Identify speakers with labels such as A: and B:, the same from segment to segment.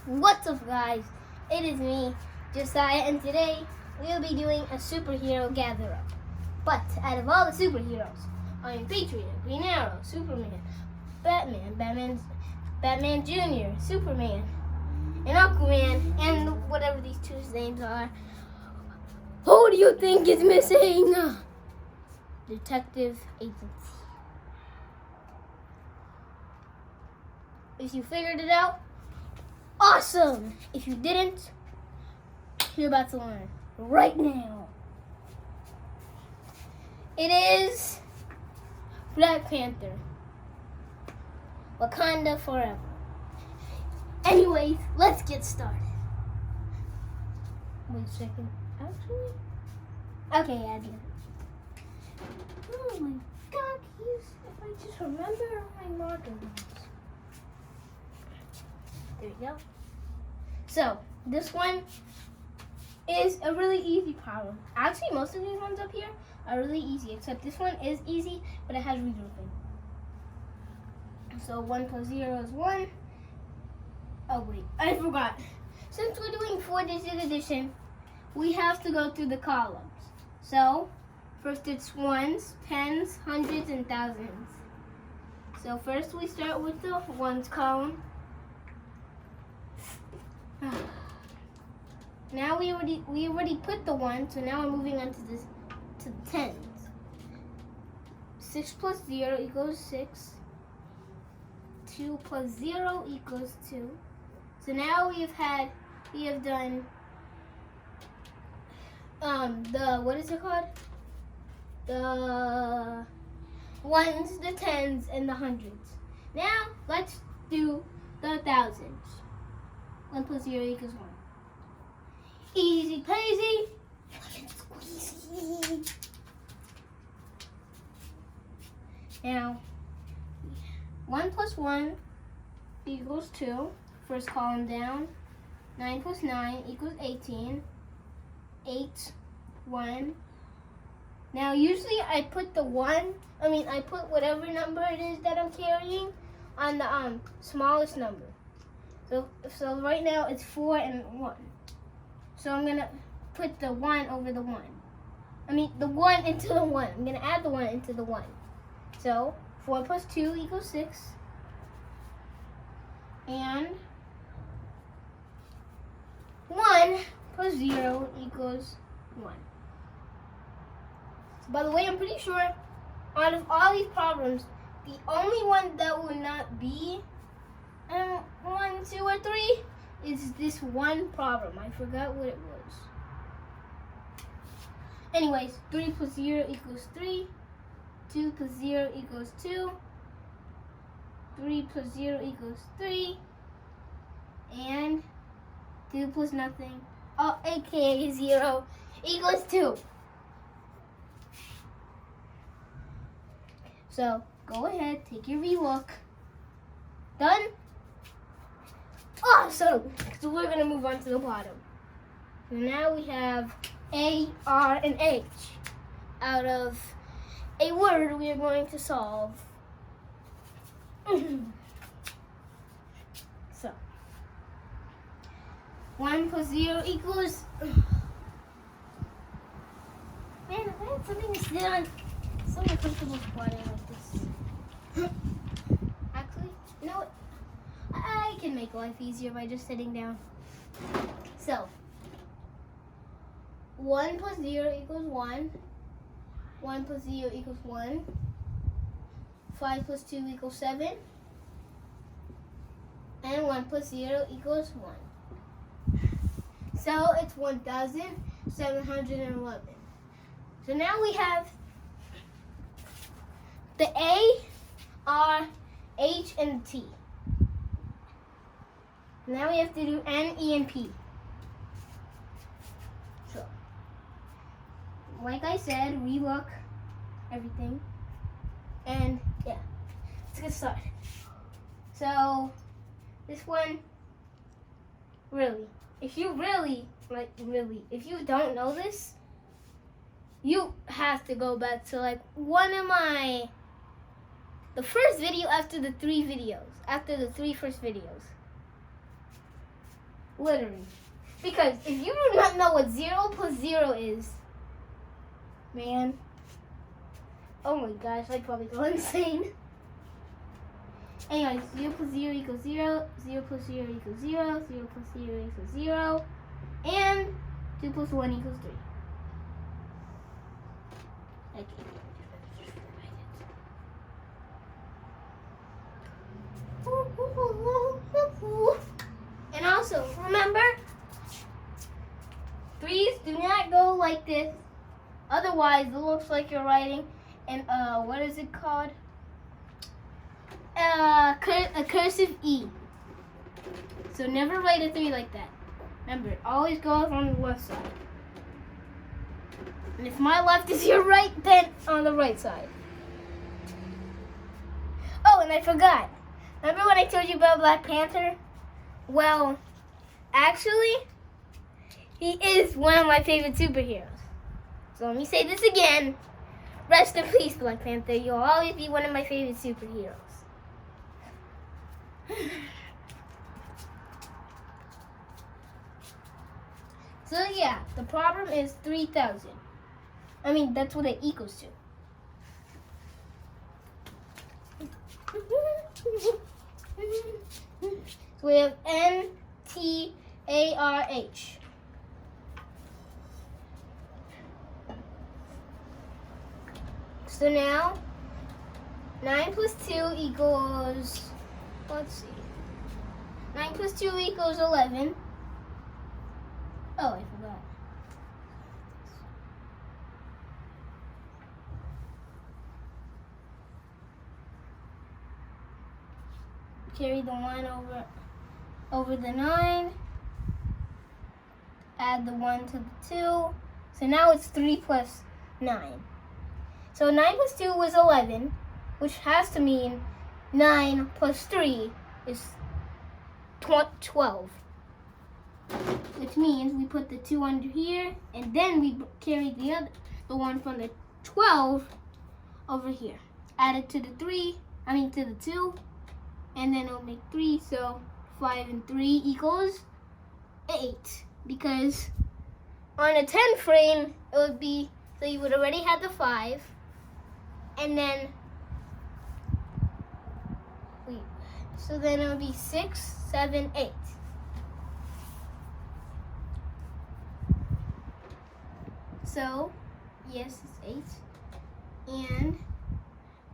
A: What's up, guys? It is me, Josiah, and today we'll be doing a superhero gather up. But out of all the superheroes, Iron Patriot, Green Arrow, Superman, Batman Jr., Superman, and Aquaman, and whatever these two names are, who do you think is missing? Detective Agency. If you figured it out, awesome! If you didn't, you're about to learn right now. It is Black Panther. Wakanda Forever. Anyways, let's get started. Wait a second. Actually? Okay, I did it. Oh my god, if I just remember my marker ones. There we go. So, this one is a really easy problem. Actually, most of these ones up here are really easy, except this one is easy, but it has regrouping. So 1 plus 0 is 1. Oh wait, I forgot. Since we're doing 4-digit addition, we have to go through the columns. So, first it's ones, tens, hundreds, and thousands. So first we start with the ones column. Now we already put the 1, so now we're moving on to the tens. 6 plus 0 equals 6. 2 plus 0 equals 2. So now we have done what is it called? The ones, the tens, and the hundreds. Now let's do the thousands. 1 plus 0 equals 1. Easy peasy. Squeezy. Now, 1 plus 1 equals 2. First column down. 9 plus 9 equals 18. 8, 1. Now, usually I put I put whatever number it is that I'm carrying on the smallest number. So right now it's 4 and 1. So I'm going to put the 1 over the 1. The 1 into the 1. I'm going to add the 1 into the 1. So 4 plus 2 equals 6. And 1 plus 0 equals 1. So by the way, I'm pretty sure out of all these problems, the only one that will not be 1, 2, or 3 is this one problem. I forgot what it was. Anyways, 3 plus 0 equals 3. 2 plus 0 equals 2. 3 plus 0 equals 3. And 2 plus nothing, aka 0, equals 2. So, go ahead, take your relook. Done? Awesome! So we're going to move on to the bottom. So now we have A, R, and H out of a word we are going to solve. So, 1 plus 0 equals... Man, if I had something to sit on, so uncomfortable squatting like this. Actually, you know what? I can make life easier by just sitting down. So, 1 plus 0 equals 1. 1 plus 0 equals 1. 5 plus 2 equals 7. And 1 plus 0 equals 1. So, it's 1,711. So now we have the A, R, H, and T. Now we have to do N, E, and P. So, like I said, relook everything. And yeah, let's get started. So, this one, if you don't know this, you have to go back to the first video after the three first videos. Literally. Because if you do not know what 0 plus 0 is, man, oh my gosh, I'd probably go insane. Anyways, 0 plus 0 equals 0, 0 plus 0 equals 0, 0 plus 0 equals 0, and 2 plus 1 equals 3. Okay. And also, remember, 3's do not go like this. Otherwise, it looks like you're writing an, what is it called? A cursive E. So never write a 3 like that. Remember, it always goes on the left side. And if my left is your right, then on the right side. Oh, and I forgot. Remember when I told you about Black Panther? Well, actually, he is one of my favorite superheroes. So let me say this again. Rest in peace, Black Panther. You'll always be one of my favorite superheroes. So yeah, the problem is 3,000. I mean, that's what it equals to. So we have NTARH. So now, 9 plus 2 equals, let's see. 9 plus 2 equals 11. Oh, I forgot. Carry the 1 over the 9. Add the 1 to the 2. So now it's 3 plus 9. So 9 plus 2 was 11, which has to mean 9 plus 3 is 12. Which means we put the 2 under here, and then we carry the one from the 12 over here. Add it to the 2, and then it'll make 3, so 5 and 3 equals 8. Because on a 10 frame, it would be, so you would already have the 5, and then, so then it would be 6, 7, 8. So, yes, it's 8. And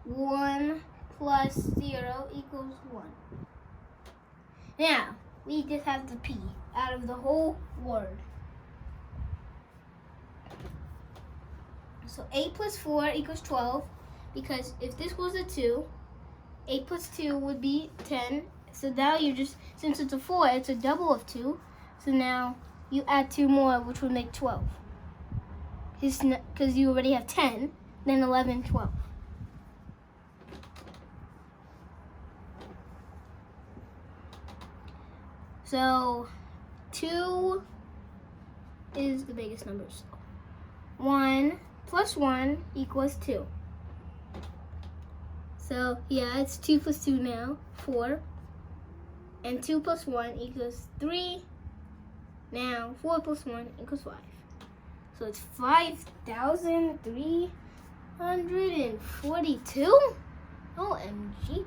A: 1 plus 0 equals 1. Now, we just have the P out of the whole word. So 8 plus 4 equals 12, because if this was a 2, 8 plus 2 would be 10. So now you just, since it's a 4, it's a double of 2. So now you add 2 more, which would make 12. Because you already have 10, then 11, 12. So 2 is the biggest number. So 1 plus 1 equals 2. So yeah, it's 2 plus 2 now, 4. And 2 plus 1 equals 3. Now 4 plus 1 equals 5. So it's 5,342? OMG.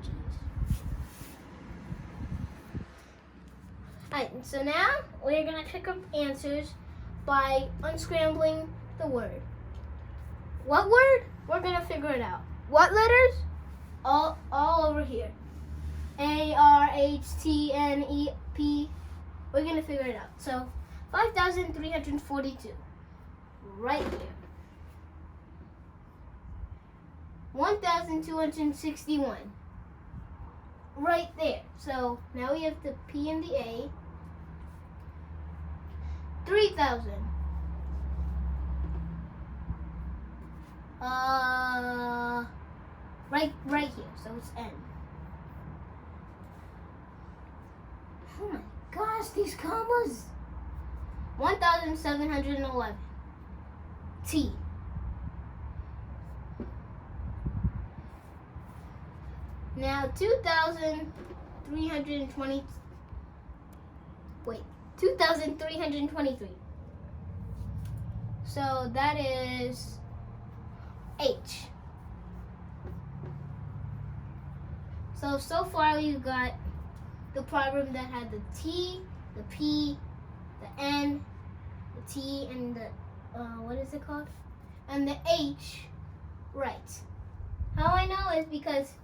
A: Alright, so now we're going to pick up answers by unscrambling the word. What word? We're going to figure it out. What letters? All over here. A, R, H, T, N, E, P. We're going to figure it out. So 5,342. Right here. 1,261. Right there. So now we have the P and the A. 3,000. Right here. So it's N. Oh my gosh, these commas. 1,711. T. Now 2,320. Wait, 2,323. So that is H. So far we got the problem that had the T, the P, the N, the T, and the, what is it called? And the H right. How I know is because,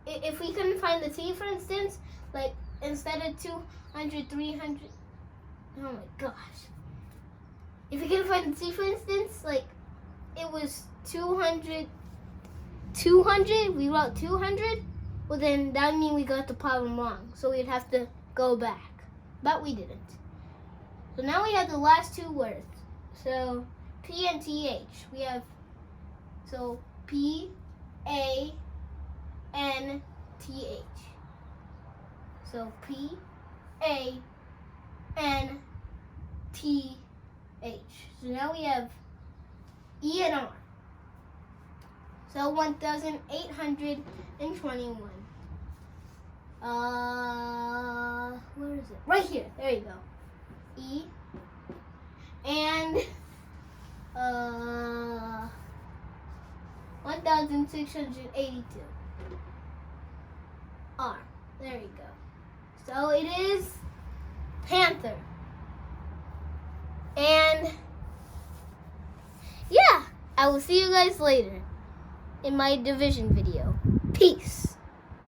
A: if we couldn't find the T, for instance, like, instead of 200, 300, oh my gosh. If we couldn't find the T, for instance, like, it was 200, we wrote 200, well then that would mean we got the problem wrong. So we'd have to go back. But we didn't. So now we have the last two words. So P and TH. We have, so P, A, N, T, H. So P, A, N, T, H. So now we have E and R. So 1,821. Where is it? Right here. There you go. E and 1,682. R. There you go. So it is Panther. And yeah, I will see you guys later in my division video. Peace.